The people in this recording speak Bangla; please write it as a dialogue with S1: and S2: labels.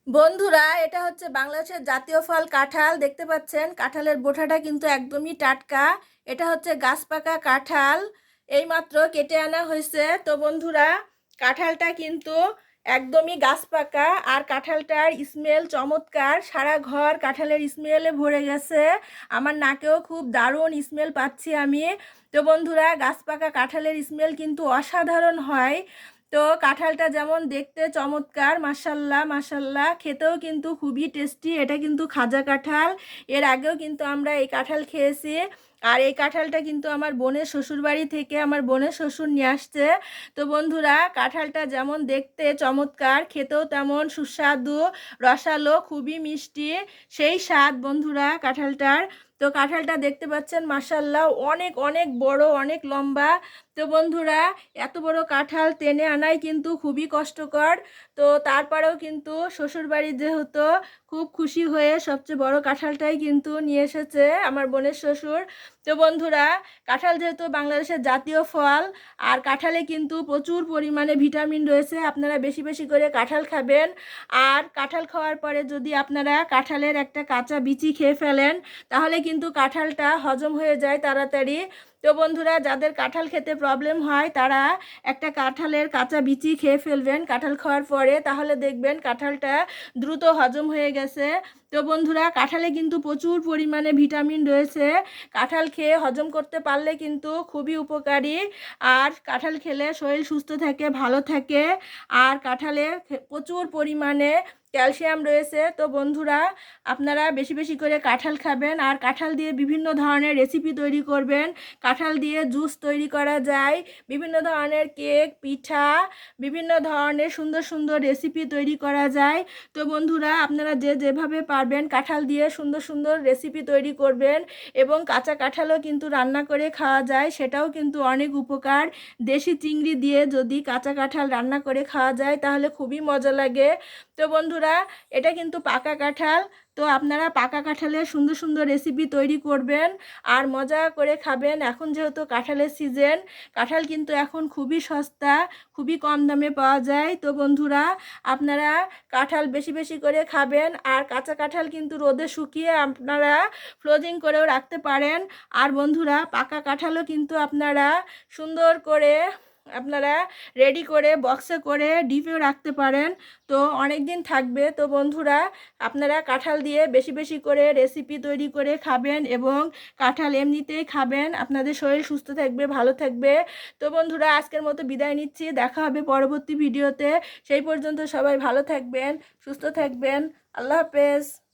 S1: বন্ধুরা, এটা হচ্ছে বাংলাদেশের জাতীয় ফল কাঁঠাল। দেখতে পাচ্ছেন কাঁঠালের বোঁটাটা কিন্তু একদমই টাটকা। এটা হচ্ছে গাছ পাকা কাঁঠাল, এইমাত্র কেটে আনা হয়েছে। তো বন্ধুরা, কাঁঠালটা কিন্তু একদমই গাছ পাকা, আর কাঁঠালটার স্মেল চমৎকার। সারা ঘর কাঁঠালের স্মেলে ভরে গেছে, আমার নাকেও খুব দারুণ স্মেল পাচ্ছি আমি। তো বন্ধুরা, গাছ পাকা কাঁঠালের স্মেল কিন্তু অসাধারণ হয়। তো কাঁঠালটা যেমন দেখতে চমৎকার, মাশাল্লাহ মাশাল্লাহ, খেতেও কিন্তু খুবই টেস্টি। এটা কিন্তু খাজা কাঁঠাল। এর আগেও কিন্তু আমরা এই কাঁঠাল খেয়েছি। আর এই কাঁঠালটা কিন্তু আমার বোনের শ্বশুরবাড়ি থেকে আমার বোনের শ্বশুর নিয়ে আসছে। তো বন্ধুরা, কাঁঠালটা যেমন দেখতে চমৎকার, খেতেও তেমন সুস্বাদু, রসালো, খুবই মিষ্টি, সেই স্বাদ বন্ধুরা কাঁঠালটার। তো কাঁঠালটা দেখতে পাচ্ছেন মাশাল্লাহ, অনেক অনেক বড়, অনেক লম্বা। তো বন্ধুরা, এত বড় কাঁঠাল টেনে আনাই কিন্তু খুবই কষ্টকর। তো তারপরেও কিন্তু শ্বশুরবাড়ি যেহেতু, খুব খুশি হয়ে সবচেয়ে বড় কাঁঠালটাই কিন্তু নিয়ে এসেছে আমার বোনের শ্বশুর। তো বন্ধুরা, কাঁঠাল যেহেতু বাংলাদেশের জাতীয় ফল, আর কাঁঠালে কিন্তু প্রচুর পরিমাণে ভিটামিন রয়েছে। আপনারা বেশি বেশি করে কাঁঠাল খাবেন। আর কাঁঠাল খাওয়ার পরে যদি আপনারা কাঁঠালের একটা কাঁচা বিচি খেয়ে ফেলেন, তাহলে কিন্তু কাঁঠালটা হজম হয়ে যায় তাড়াতাড়ি। তো বন্ধুরা, যাদের কাঁঠাল খেতে প্রবলেম হয় তারা একটা কাঁঠালের কাঁচা বিচি খেয়ে ফেলবেন কাঁঠাল খাওয়ার পরে, তাহলে দেখবেন কাঁঠালটা দ্রুত হজম হয়ে গেছে। তো বন্ধুরা, কাঁঠালে কিন্তু প্রচুর পরিমাণে ভিটামিন রয়েছে। কাঁঠাল খেয়ে হজম করতে পারলে কিন্তু খুবই উপকারী। আর কাঁঠাল খেলে শরীর সুস্থ থাকে, ভালো থাকে। আর কাঁঠালে প্রচুর পরিমাণে ক্যালসিয়াম রয়েছে। তো বন্ধুরা, আপনারা বেশি বেশি করে কাঁঠাল খাবেন। আর কাঁঠাল দিয়ে বিভিন্ন ধরনের রেসিপি তৈরি করবেন। কাঁঠাল দিয়ে জুস তৈরি করা যায়, বিভিন্ন ধরনের কেক, পিঠা, বিভিন্ন ধরনের সুন্দর সুন্দর রেসিপি তৈরি করা যায়। তো বন্ধুরা, আপনারা যে যেভাবে পারবেন কাঁঠাল দিয়ে সুন্দর সুন্দর রেসিপি তৈরি করবেন। এবং কাঁচা কাঁঠালও কিন্তু রান্না করে খাওয়া যায়, সেটাও কিন্তু অনেক উপকার। দেশি চিংড়ি দিয়ে যদি কাঁচা কাঁঠাল রান্না করে খাওয়া যায় তাহলে খুবই মজা লাগে। তো বন্ধুরা, এটা কিন্তু পাকা কাঁঠাল। তো আপনারা পাকা কাঁঠালের সুন্দর সুন্দর রেসিপি তৈরি করবেন আর মজা করে খাবেন। এখন যেহেতু কাঁঠালের সিজন, কাঁঠাল কিন্তু এখন খুবই সস্তা, খুবই কম দামে পাওয়া যায়। তো বন্ধুরা, আপনারা কাঁঠাল বেশি বেশি করে খাবেন। আর কাঁচা কাঁঠাল কিন্তু রোদে শুকিয়ে আপনারা ফ্রোজিং করেও রাখতে পারেন। আর বন্ধুরা, পাকা কাঁঠালও কিন্তু আপনারা সুন্দর করে আপনারা রেডি করে বক্সে করে ডিপেও রাখতে পারেন। তো অনেক দিন থাকবে। তো বন্ধুরা, আপনারা কাঁঠাল দিয়ে বেশি বেশি করে রেসিপি তৈরি করে খাবেন এবং কাঁঠাল এমনিতেই খাবেন। আপনাদের শরীর সুস্থ থাকবে, ভালো থাকবে। তো বন্ধুরা, আজকের মতো বিদায় নিচ্ছি, দেখা হবে পরবর্তী ভিডিওতে। সেই পর্যন্ত সবাই ভালো থাকবেন, সুস্থ থাকবেন। আল্লাহ হাফেজ।